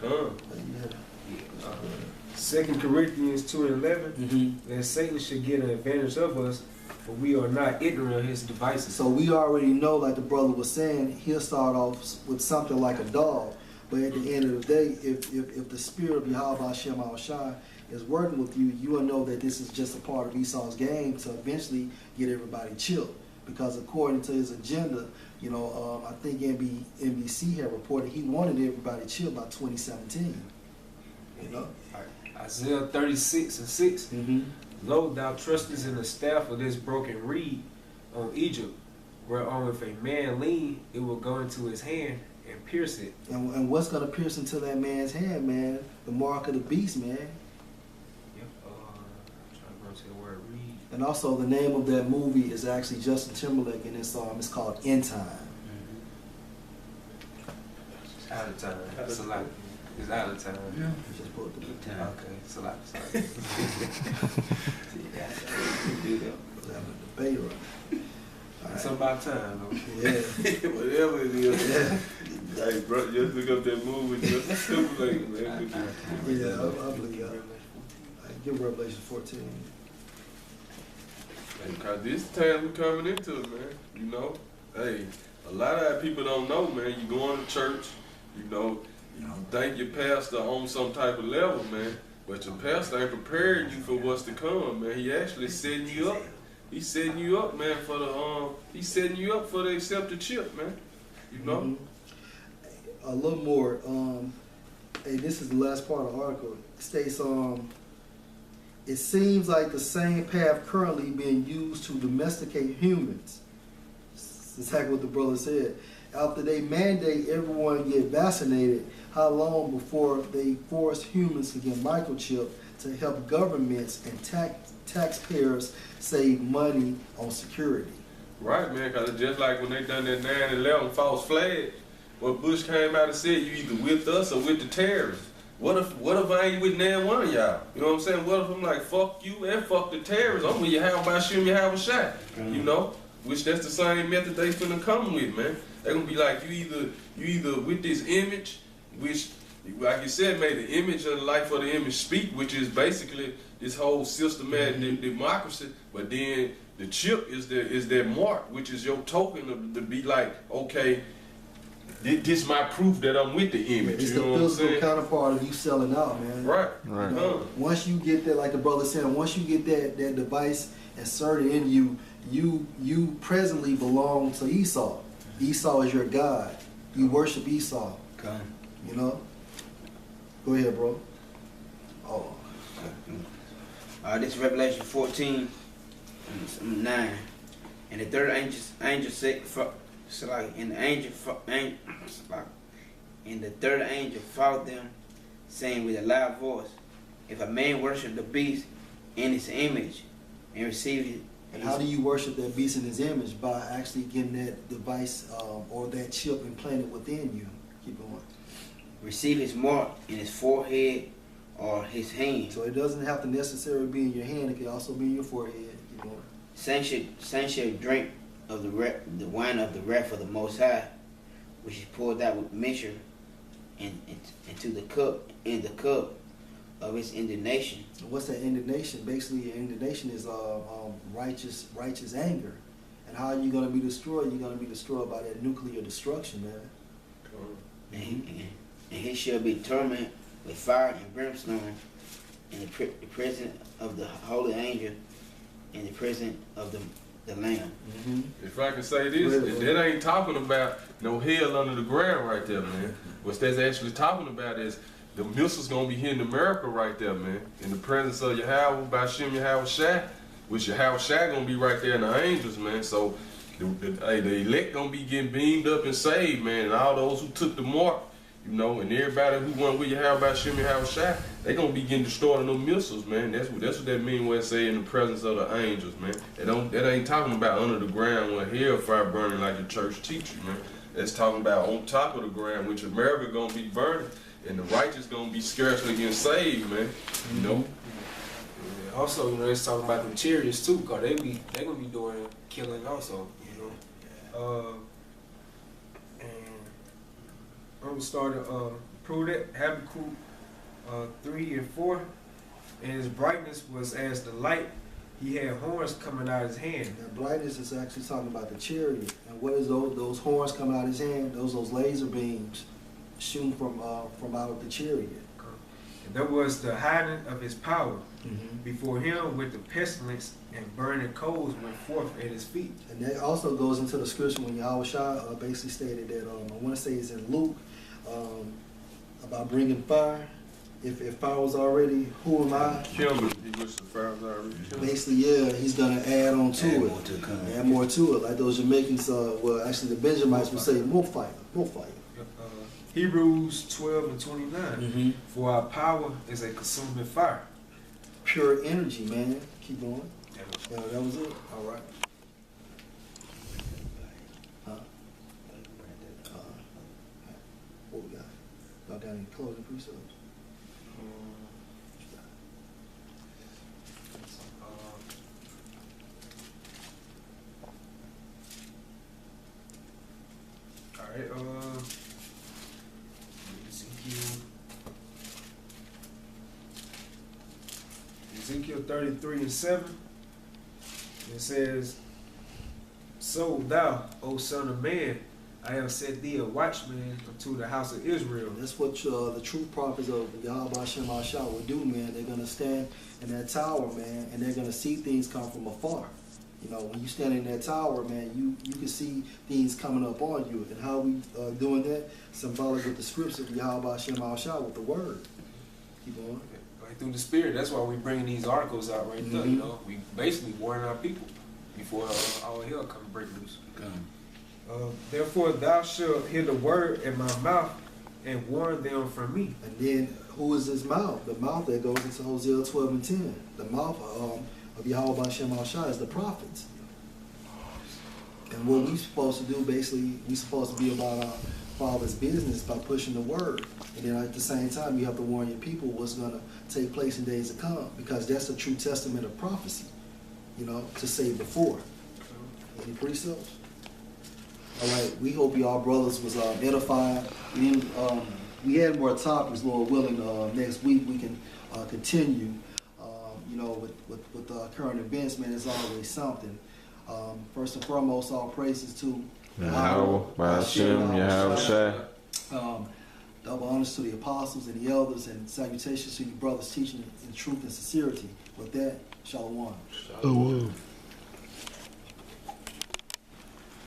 come. Yeah. 2 Corinthians 2:11, that Satan should get an advantage of us, but we are not ignorant of his devices. So we already know, like the brother was saying, he'll start off with something like a dog, but at the end of the day, if the spirit of Yahweh Hashem Al-Shai is working with you, you will know that this is just a part of Esau's game to eventually get everybody chilled. Because according to his agenda, you know, I think NBC had reported he wanted everybody chilled by 2017. You know? Isaiah 36:6. Lo, thou trustest in the staff of this broken reed on Egypt, whereon if a man lean, it will go into his hand and pierce it. And what's going to pierce into that man's hand, man? The mark of the beast, man. Yep. Trying to go to the word reed. And also the name of that movie is actually Justin Timberlake in this song. It's called End Time. It's out of time. It's a lot. It's out of time. Yeah. Just put the time. Okay, it's a lot. See, we're having a debate right. It's about time, though. Yeah. Whatever it is. Yeah. Hey, bro, just look up that movie with Justin Timberlake, man. Yeah, I believe that. Give Revelation 14. Because this time we coming into it, man. You know, hey, a lot of people don't know, man. You going to church, you know, you think your pastor on some type of level, man. But your pastor ain't preparing you for what's to come, man. He actually setting you up. He's setting you up, man, for the he's setting you up for the accepted chip, man. You know? A little more. Hey, this is the last part of the article. It states, it seems like the same path currently being used to domesticate humans. That's exactly what the brother said. After they mandate everyone get vaccinated, how long before they force humans to get microchipped to help governments and taxpayers save money on security? Right, man, because it's just like when they done that 9/11 false flag, what Bush came out and said, you either with us or with the terrorists. What if I ain't with nan one of y'all? You know what I'm saying? What if I'm like, fuck you and fuck the terrorists? I'm with you, how about shooting you, have a shot? You know? Which that's the same method they finna come with, man. They gonna be like, you either with this image, which, like you said, made the image of the life of the image speak, which is basically this whole systematic democracy, but then the chip is their mark, which is your token to be like, okay, this is my proof that I'm with the image. It's you know the what I'm physical saying? counterpart of you selling out, man. Right. Once you get that, like the brother said, once you get that device inserted in you, you presently belong to Esau. Esau is your God. You worship Esau. Okay. You know? Go ahead, bro. Oh. This is Revelation 14, 9. And the third angel said, and the third angel followed them, saying with a loud voice, if a man worship the beast in his image and receive it. And how do you worship that beast in his image? By actually getting that device or that chip implanted within you. Keep going. Receive his mark in his forehead or his hand. So it doesn't have to necessarily be in your hand. It can also be in your forehead. Keep going. Saints shall drink of the wine of the wrath of the Most High, which is poured out with measure into the cup of his indignation. What's that indignation? Basically, indignation is righteous anger. And how are you going to be destroyed? You're going to be destroyed by that nuclear destruction, man. And he shall be tormented with fire and brimstone in the presence of the holy angel and the presence of the Lamb. If I can say this, that ain't talking about no hell under the ground right there, man. What that's actually talking about is the missiles gonna be hitting America right there, man. In the presence of Yahweh, by Shem Yahweh Shai, which Yahweh Shai gonna be right there in the angels, man. So the elect gonna be getting beamed up and saved, man. And all those who took the mark, you know, and everybody who went with Yahweh by Shem Yahweh Shai, they gonna be getting destroyed in those missiles, man. That's what that mean when it say in the presence of the angels, man. That ain't talking about under the ground when hellfire burning like the church teaches, man. That's talking about on top of the ground, which America gonna be burning. And the righteous gonna be scarcely getting saved, man. You know. Yeah, also, you know, it's talking about the chariots too, cause they gonna be doing killing also, you know. And I'm gonna start at prove that. Habakkuk 3 and 4. And his brightness was as the light. He had horns coming out of his hand. That brightness is actually talking about the chariot. And what is those horns coming out of his hand? Those laser beams shooting from out of the chariot. And that was the hiding of his power. Mm-hmm. Before him with the pestilence and burning coals went forth at his feet. And that also goes into the scripture when Yahushua basically stated that, I want to say it's in Luke, about bringing fire. If fire was already, who am I? Killing. He wished the fire was already killed. Basically, yeah, he's going to add on to it. Add more to it. Like those Jamaicans, well, actually the Benjamites would say, more fire, more fire. Hebrews 12 and 29. Mm-hmm. For our power is a consuming fire. Pure energy, man. Keep going. Yeah, that was it. All right. What we got? Y'all got any closing precepts? All right. Ezekiel 33 and 7. It says, "So thou, O son of man, I have set thee a watchman unto the house of Israel." That's what the true prophets of Yahweh Hashem Ashah will do, man. They're going to stand in that tower, man, and they're going to see things come from afar. You know, when you stand in that tower, man, you can see things coming up on you. And how we doing that? Symbolic with the scripts of Yahweh Hashem Ashah, with the word. Keep on. Like through the Spirit. That's why we bringing these articles out right there. Mm-hmm. You know, we basically warning our people before all hell come break loose. Therefore thou shalt hear the word in my mouth and warn them from me. And then, who is his mouth? The mouth that goes into Hosea 12 and 10. The mouth of Yahweh Hashem Ashah is the prophets. And what we supposed to do, basically, we supposed to be about our Father's business by pushing the word. And then at the same time, you have to warn your people what's going to take place in days to come, because that's the true testament of prophecy, you know, to say before. Any precepts? All right, we hope y'all brothers was edified. We had more topics, Lord willing. Next week we can continue. You know, with current events, man, there's always something. First and foremost, all praises to Yahweh, Hashem, Yahweh. Double honors to the apostles and the elders, and salutations to you brothers teaching in truth and sincerity. With that, shalom. Shalom.